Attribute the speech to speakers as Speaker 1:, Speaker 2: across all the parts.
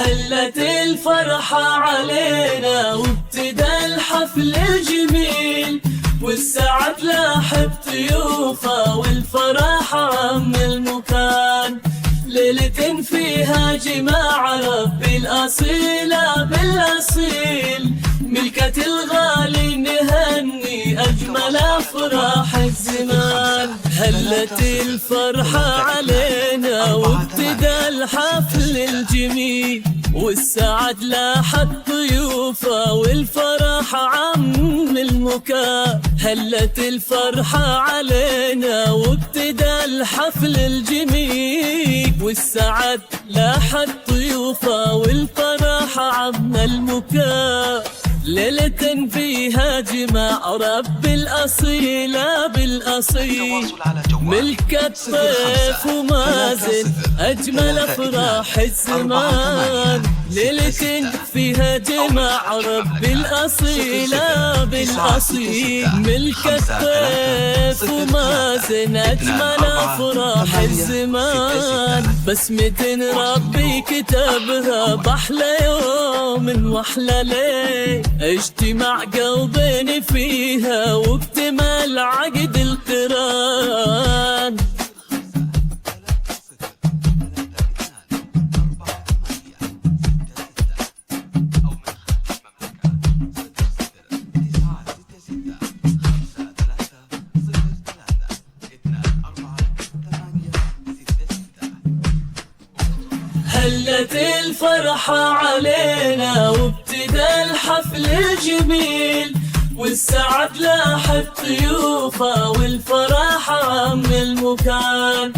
Speaker 1: هلت الفرحة علينا وابتدى الحفل الجميل، والسعد لاح بطيوفه والفرح عم المكان. ليلة فيها جماع ربي الأصيلة بالأصيل، ملكة الغالي نهني أجمل أفراح الزمان. هلت الفرحة علينا وابتدى الحفل الجميل، والسعد لاحت ضيوفه والفرح عم المكان. هلت الفرحة علينا وابتدى الحفل الجميل، والسعد لاحت ضيوفه والفرح عم المكان. ليلة فيها جماع رب الأصيلة بالأصيل، ملكة طيف ومازن أجمل أفراح الزمان. ليلة فيها جماع رب الأصيلة بالأصيل، ملكة طيف ومازن أجمل أفراح الزمان. بسمة ربي كتبها بأحلى يوم وأحلى ليل، اجتماع قلبين فيها واكتمال عقد القران. هلت الفرحة علينا وابتدى الحفل الجميل، والسعد لاحت ضيوفه والفرح عم المكان.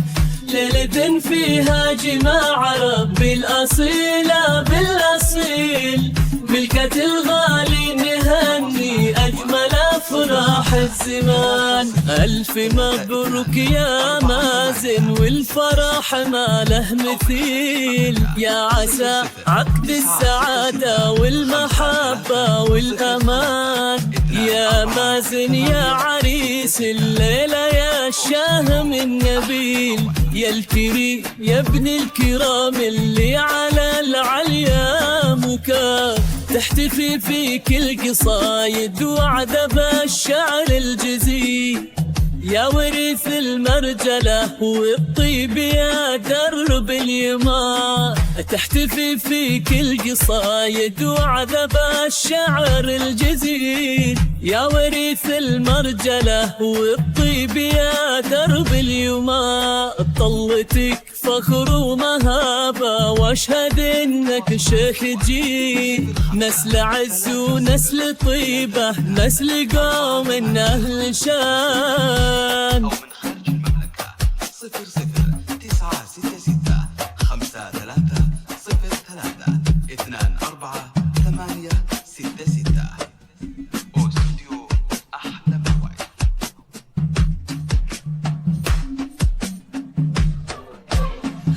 Speaker 1: ليلة فيها جماع ربي الأصيلة بالأصيل، ملكة الغالي نهني أجمل أفراح الزمان. ألف مبروك يا مازن والفرح ما له مثيل، يا عسى عقد السعادة والمحبة والأمان. يا مازن يا عريس الليلة يا الشاهم النبيل، يا الكريم يا ابن الكرام اللي على العليا مكان. تحتفي فيك القصايد وعذب الشعر الجزيل، يا ورث المرجلة والطيب يا درب اليمان. تحتفي فيك القصايد وعذب الشعر الجزيل، يا ورث المرجلة والطيب يا درب اليمان. طلتك فخر ومهابة واشهد انك شيخ جيل، نسل عز ونسل طيبة نسل قوم من اهل شان.
Speaker 2: أو من خارج المملكة 00 963 53 واستوديو أحلى موعد.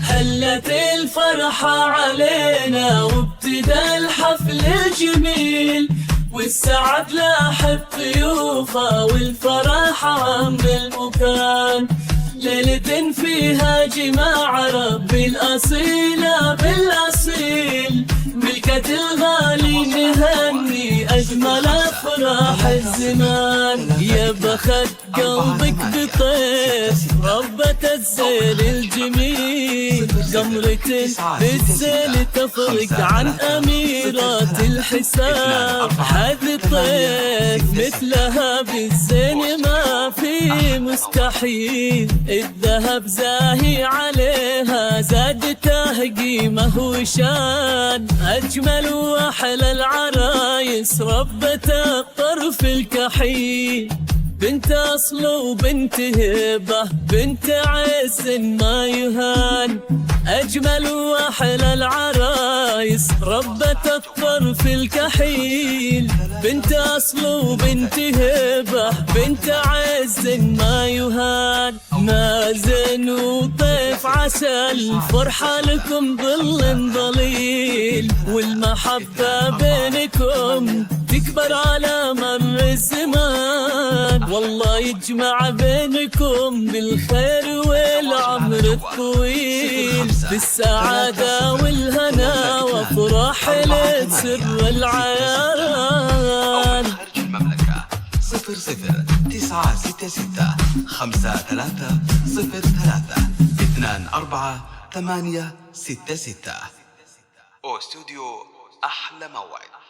Speaker 1: هلت الفرحة علينا وابتدى الحفل الجميل، والسعد لاحت ضيوفه والفرح عم المكان. ليلة فيها جماع ربي الأصيلة بالأصيل، ملكة الغالي نهني أجمل أفراح الزمان. يا بخت قلبك بطيف ربة الزين الجميل، قمرة بالزين تفرق عن أميرات الحساب. هذه طيف مثلها بالزين ما في مستحيل، الذهب زاهي عليها زادته قيمة وشان. أجمل وأحلى العرايس ربة الطرف الكحيل، بنت أصل وبنت هبة بنت عز ما يهان. أجمل وأحلى العرايس ربة الطرف الكحيل، بنت أصل وبنت هبة بنت عز ما يهان. مازن وطيف عسى الفرحة لكم ظل ظليل، والمحبة بينكم تكبر على مر الزمان. والله يجمع بينكم بالخير والعمر الطويل، بالسعادة والهنا وفرح
Speaker 2: 966 5303 24 866. استوديو أحلى موعد.